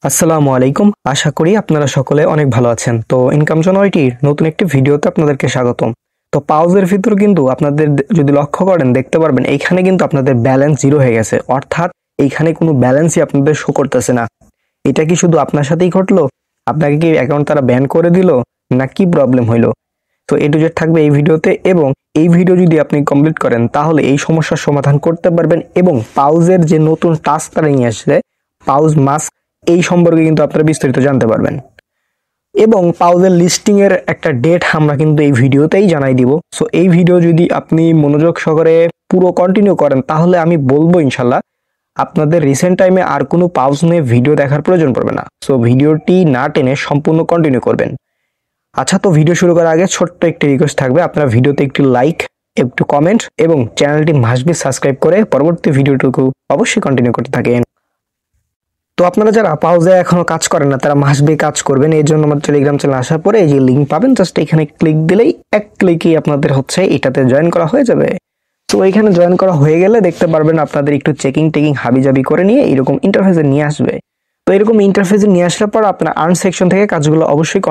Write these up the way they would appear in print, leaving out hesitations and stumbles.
আসসালামু আলাইকুম। আশা করি আপনারা সকলে অনেক ভালো আছেন। তো ইনকাম জেনারেটরির নতুন একটি ভিডিওতে আপনাদেরকে স্বাগতম। তো পাউজের ভিতর কিন্তু আপনাদের যদি লক্ষ্য করেন দেখতে পারবেন এইখানে কিন্তু আপনাদের ব্যালেন্স জিরো হয়ে গেছে, অর্থাৎ এইখানে কোনো ব্যালেন্সই আপনাদের শো করতেছে না। এটা কি শুধু আপনার সাথেই ঘটলো? আপনাকে কি অ্যাকাউন্ট তারা ব্যান করে দিল, না কি প্রবলেম হইলো? তো এ টু জেড থাকবে এই ভিডিওতে, এবং এই ভিডিও যদি আপনি কমপ্লিট করেন তাহলে এই সমস্যার সমাধান করতে পারবেন, এবং পাউজের যে নতুন টাস্ক তারা নিয়ে আসছে পাউজ মাস্ক, এই সম্পর্কে কিন্তু আপনারা বিস্তারিত জানতে পারবেন। এবং পাউজের লিস্টিং এর একটা ডেট আমরা কিন্তু এই ভিডিওতেই জানাই দিব। সো এই ভিডিও যদি আপনি মনোযোগ সহকারে পুরো কন্টিনিউ করেন তাহলে আমি বলবো ইনশাল্লাহ আপনাদের রিসেন্ট টাইমে আর কোনো পাউজ নিয়ে ভিডিও দেখার প্রয়োজন পড়বে না। সো ভিডিওটি না টেনে সম্পূর্ণ কন্টিনিউ করবেন। আচ্ছা, তো ভিডিও শুরু করার আগে ছোট্ট একটি রিকোয়েস্ট থাকবে, আপনারা ভিডিওতে একটি লাইক, একটু কমেন্ট এবং চ্যানেলটি মাস্ট বি সাবস্ক্রাইব করে পরবর্তী ভিডিওটুকু অবশ্যই কন্টিনিউ করতে থাকেন। তো আপনারা যারা পাউজে এখনো কাজ করেন না তারা মাস্ট বি কাজ করবেন। এর জন্য আমার টেলিগ্রাম চ্যানেল আসার পরে এই যে লিঙ্ক পাবেন, জাস্ট এখানে ক্লিক দিলেই এক ক্লিকই আপনাদের হচ্ছে এটাতে জয়েন করা হয়ে যাবে। তো এখানে জয়েন করা হয়ে গেলে দেখতে পারবেন আপনাদের একটু চেকিং হাবিজাবি করে নিয়ে এরকম ইন্টারফেসে নিয়ে আসবে। তো এরকম ইন্টারফেসে নিয়ে আসার পর আপনার আর্ন সেকশন থেকে কাজগুলো অবশ্যই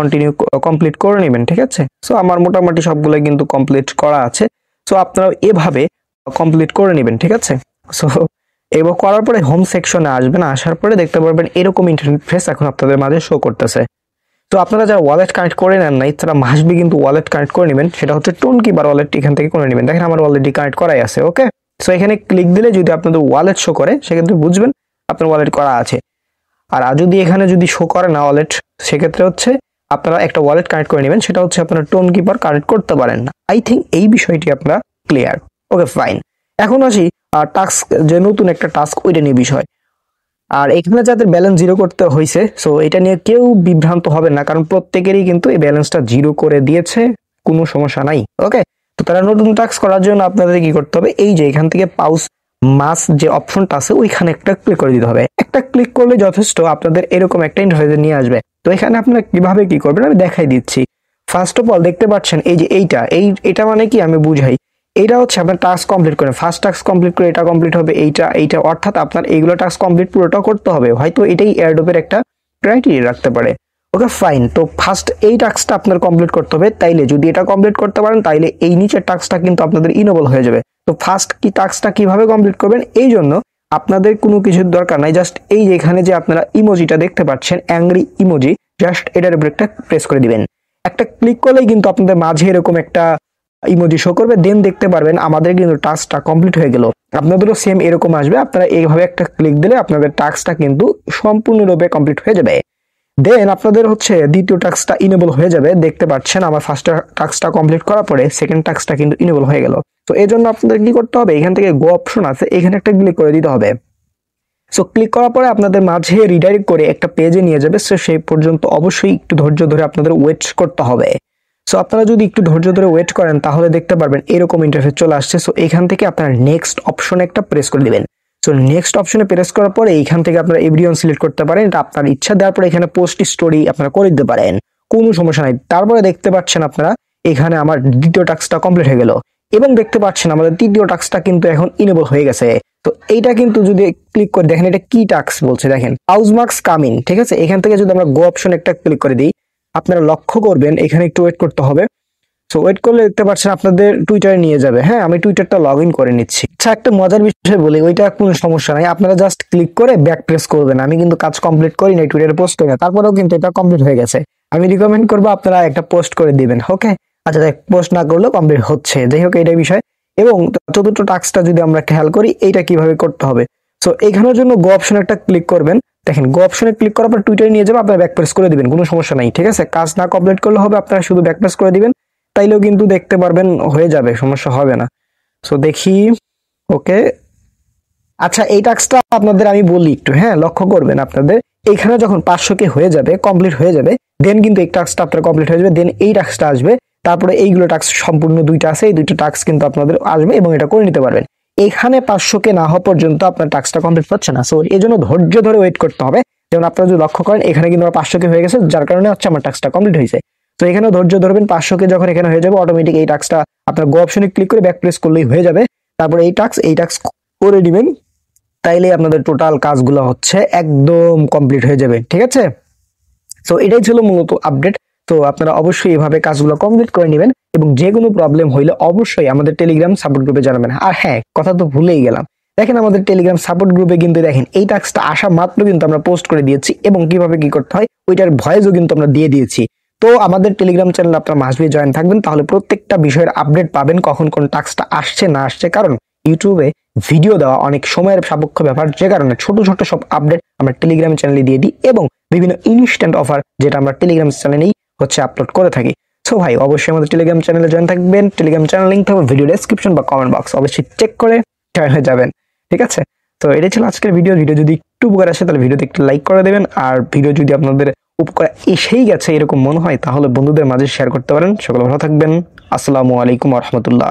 কমপ্লিট করে নেবেন, ঠিক আছে? সো আমার মোটামুটি সবগুলো কিন্তু কমপ্লিট করা আছে। সো আপনারা এভাবে কমপ্লিট করে নেবেন, ঠিক আছে? সো এবার করার পরে হোম সেকশনে আসবেন, আসার পরে দেখতে পারবেন এরকম ইন্টারফেস এখন আপনাদের মাঝে শো করতেছে। তো আপনারা যারা ওয়ালেট কানেক্ট করে নেন নাই তারা মাসবি কিন্তু ওয়ালেট কানেক্ট করে নেবেন, সেটা হচ্ছে টোন কিপার ওয়ালেট এখান থেকে করে নেবেন। দেখেন আমার অলরেডি কানেক্ট করাই আছে। ওকে, সো এখানে ক্লিক দিলে যদি আপনাদের ওয়ালেট শো করে সেক্ষেত্রে বুঝবেন আপনার ওয়ালেট করা আছে। আর যদি এখানে যদি শো করে না ওয়ালেট, সেক্ষেত্রে হচ্ছে আপনারা একটা ওয়ালেট কানেক্ট করে নেবেন, সেটা হচ্ছে আপনারা টোন কিপার কানেক্ট করতে পারেন না। আই থিঙ্ক এই বিষয়টি আপনারা ক্লিয়ার। ওকে ফাইন, এখন আসি টাস্ক, যে নতুন একটা টাস্ক ওইটা নিয়ে বিষয়। আর এখানে যাদের ব্যালেন্স জিরো করতে হয়েছে, সো এটা নিয়ে কেউ বিভ্রান্ত হবে না, কারণ প্রত্যেকেরই কিন্তু এই ব্যালেন্সটা জিরো করে দিয়েছে, কোনো সমস্যা নাই। ওকে, তো তারা নতুন টাস্ক করার জন্য আপনাদের কি করতে হবে, এই যে এখান থেকে পাউস মাস যে অপশনটা আছে ওইখানে একটা ক্লিক করে দিতে হবে। একটা ক্লিক করলে যথেষ্ট, আপনাদের এরকম একটা ইন্টারফেসে নিয়ে আসবে। তো এখানে আপনারা কিভাবে কি করবেন আমি দেখাই দিচ্ছি। ফার্স্ট অফ অল দেখতে পাচ্ছেন এই যে এটা মানে কি আমি বুঝাই। এটা হচ্ছে আপনার টাস্ক কমপ্লিট করেন, ফার্স্ট টাস্ক কমপ্লিট করে এটা কমপ্লিট হবে, এইটা অর্থাৎ আপনার এইগুলো টাস্ক কমপ্লিট পুরোটা করতে হবে, হয়তো এটাই এয়ারড্রপের একটা ক্রাইটেরিয়া রাখতে পারে। ওকে ফাইন, তো ফার্স্ট এই টাস্কটা আপনার কমপ্লিট করতে হবে। তাইলে যদি এটা কমপ্লিট করতে পারেন তাইলে এই নিচের টাস্কটা কিন্তু আপনাদের ইনেবল হয়ে যাবে। তো ফার্স্ট কি টাস্কটা কিভাবে কমপ্লিট করবেন, এই জন্য আপনাদের কোনো কিছুর দরকার নাই, জাস্ট এই যে এখানে যে আপনারা ইমোজিটা দেখতে পাচ্ছেন অ্যাংরি ইমোজি, জাস্ট এটার উপর একটা প্রেস করে দিবেন। একটা ক্লিক করলেই কিন্তু আপনাদের মাঝে এরকম একটা ইমোজি শো করবে, দেন দেখতে পারবেন আমাদের কিন্তু টাস্কটা কমপ্লিট হয়ে গেল। আপনাদেরও সেম এরকম আসবে, আপনারা এইভাবে একটা ক্লিক দিলে আপনাদের টাস্কটা কিন্তু সম্পূর্ণরূপে কমপ্লিট হয়ে যাবে। দেন আপনাদের হচ্ছে দ্বিতীয় টাস্কটা ইনেবল হয়ে যাবে। দেখতে পাচ্ছেন আমার ফার্স্ট টাস্কটা কমপ্লিট করার পরে সেকেন্ড টাস্কটা কিন্তু ইনেবল হয়ে গেল। তো এই জন্য আপনাদের কি করতে হবে, এখান থেকে গো অপশন আছে, এখানে একটা ক্লিক করে দিতে হবে। সো ক্লিক করার পরে আপনাদের মাঝে রিডাইরেক্ট করে একটা পেজে নিয়ে যাবে। সো সেই পর্যন্ত অবশ্যই একটু ধৈর্য ধরে আপনাদের ওয়েট করতে হবে। সো আপনারা যদি একটু ধৈর্য ধরে ওয়েট করেন তাহলে দেখতে পারবেন এরকম ইন্টারফেস চলে আসছে। সো এখান থেকে আপনারা নেক্সট অপশনে একটা প্রেস করে দিবেন। সো নেক্সট অপশনে প্রেস করার পরে এইখান থেকে আপনারা এভরিওয়ান সিলেক্ট করতে পারেন, এটা আপনার ইচ্ছা। দেওয়ার পরে এখানে পোস্ট স্টোরি আপনারা করে দিতে পারেন, কোনো সমস্যা নাই। তারপরে দেখতে পাচ্ছেন আপনারা এখানে আমার দ্বিতীয় টাস্কটা কমপ্লিট হয়ে গেল, এবং দেখতে পাচ্ছেন আমাদের তৃতীয় টাস্কটা কিন্তু এখন ইনেবল হয়ে গেছে। তো এইটা কিন্তু যদি ক্লিক করে দেখেন এটা কি টাস্ক বলছে, দেখেন পাউজ মার্কস কামিং, ঠিক আছে? এখান থেকে যদি আমরা গো অপশন একটা ক্লিক করে দিই, আপনারা লক্ষ্য করবেন এখানে একটু ওয়েট করতে হবে। সো ওয়েট করলে দেখতে পাচ্ছেন আপনাদের টুইটারে নিয়ে যাবে। হ্যাঁ, আমি টুইটারটা লগ ইন করে নিচ্ছি। আচ্ছা, একটা মজার বিষয় বলি, ওইটা কোনো সমস্যা নাই, আপনারা জাস্ট ক্লিক করে ব্যাক প্রেস করবেন। আমি কিন্তু কাজ কমপ্লিট করি না, টুইটারে পোস্ট করি না, তারপরেও কিন্তু এটা কমপ্লিট হয়ে গেছে। আমি রিকমেন্ড করবো আপনারা একটা পোস্ট করে দিবেন। ওকে, আচ্ছা, পোস্ট না করলেও কমপ্লিট হচ্ছে, যাই হোক এটাই বিষয়। এবং চতুর্থ টাস্কটা যদি আমরা খেয়াল করি এইটা কিভাবে করতে হবে। সো এখানের জন্য গো অপশন একটা ক্লিক করবেন। দেখেন গো অপশনে ক্লিক করার পর টুইটারে নিয়ে যাবে, আপনারা ব্যাক প্রেস করে দিবেন, কোনো সমস্যা নাই, ঠিক আছে? কাজ না কমপ্লিট করলে হবে, আপনারা শুধু ব্যাক প্রেস করে দিবেন, তাইলেও কিন্তু দেখতে পারবেন হয়ে যাবে, সমস্যা হবে না। সো দেখি, ওকে আচ্ছা, এই টাস্কটা আপনাদের আমি বলি একটু, হ্যাঁ লক্ষ্য করবেন আপনাদের এখানে যখন 500 হয়ে যাবে, কমপ্লিট হয়ে যাবে, দেন কিন্তু এই টাস্কটা আপনার কমপ্লিট হয়ে যাবে, দেন এই টাস্কটা আসবে, তারপরে এইগুলো টাস্ক সম্পূর্ণ দুইটা আছে, এই দুইটা টাস্ক কিন্তু আপনাদের আসবে এবং এটা করে নিতে পারবেন। এখানে 500 না হওয়া পর্যন্ত আপনার টাস্কটা কমপ্লিট হচ্ছে না। সো এই জন্য ধৈর্য ধরে ওয়েট করতে হবে। যেমন আপনারা যদি লক্ষ্য করেন এখানে কিন্তু আমার 500 হয়ে গেছে, যার কারণে হচ্ছে আমার টাস্কটা কমপ্লিট হয়েছে। তো এখানেও ধৈর্য ধরবেন, 500 যখন এখানে হয়ে যাবে অটোমেটিক এই টাস্কটা আপনার গো অপশনে ক্লিক করে ব্যাক প্রেস করলেই হয়ে যাবে। তারপরে এই টাস্ক করে দিবেন, তাইলে আপনাদের টোটাল কাজগুলো হচ্ছে একদম কমপ্লিট হয়ে যাবে। ঠিক আছে, তো এটাই ছিল মূলত আপডেট। তো আপনারা অবশ্যই এভাবে কাজগুলো কমপ্লিট করে নেবেন এবং যে কোনো প্রবলেম হইলে অবশ্যই আমাদের টেলিগ্রাম সাপোর্ট গ্রুপে জানাবেন। আর হ্যাঁ, কথা তো ভুলেই গেলাম, দেখেন আমাদের টেলিগ্রাম সাপোর্ট গ্রুপে কিন্তু দেখেন এই টাস্কটা আসা মাত্র কিন্তু আমরা পোস্ট করে দিয়েছি এবং কিভাবে কি করতে হয় ওইটার ভয়েসও কিন্তু আমরা দিয়ে দিয়েছি। তো আমাদের টেলিগ্রাম চ্যানেলে আপনারা মাস্ট বি জয়েন থাকবেন, তাহলে প্রত্যেকটা বিষয়ের আপডেট পাবেন, কখন কোন টাস্কটা আসছে না আসছে। কারণ ইউটিউবে ভিডিও দেওয়া অনেক সময়ের সাপেক্ষ ব্যাপার, যে কারণে ছোট ছোট সব আপডেট আমরা টেলিগ্রাম চ্যানেলে দিয়ে দিই এবং বিভিন্ন ইনস্ট্যান্ট অফার যেটা আমরা টেলিগ্রাম চ্যানেলেই হচ্ছে আপলোড করে থাকি। সো ভাই অবশ্যই আমাদের টেলিগ্রাম চ্যানেলে জয়েন থাকবেন। টেলিগ্রাম চ্যানেল লিংক থাকবে ভিডিও ডেসক্রিপশন বা কমেন্ট বক্স, অবশ্যই চেক করে জয়েন হয়ে যাবেন। ঠিক আছে, তো এটাই ছিল আজকের ভিডিও যদি একটু উপকার আসে তাহলে ভিডিওতে একটু লাইক করে দেবেন, আর ভিডিও যদি আপনাদের উপকার এসেই গেছে এরকম মনে হয় তাহলে বন্ধুদের মাঝে শেয়ার করতে পারেন। সকলে ভালো থাকবেন। আসসালামু আলাইকুম ওয়া রাহমাতুল্লাহ।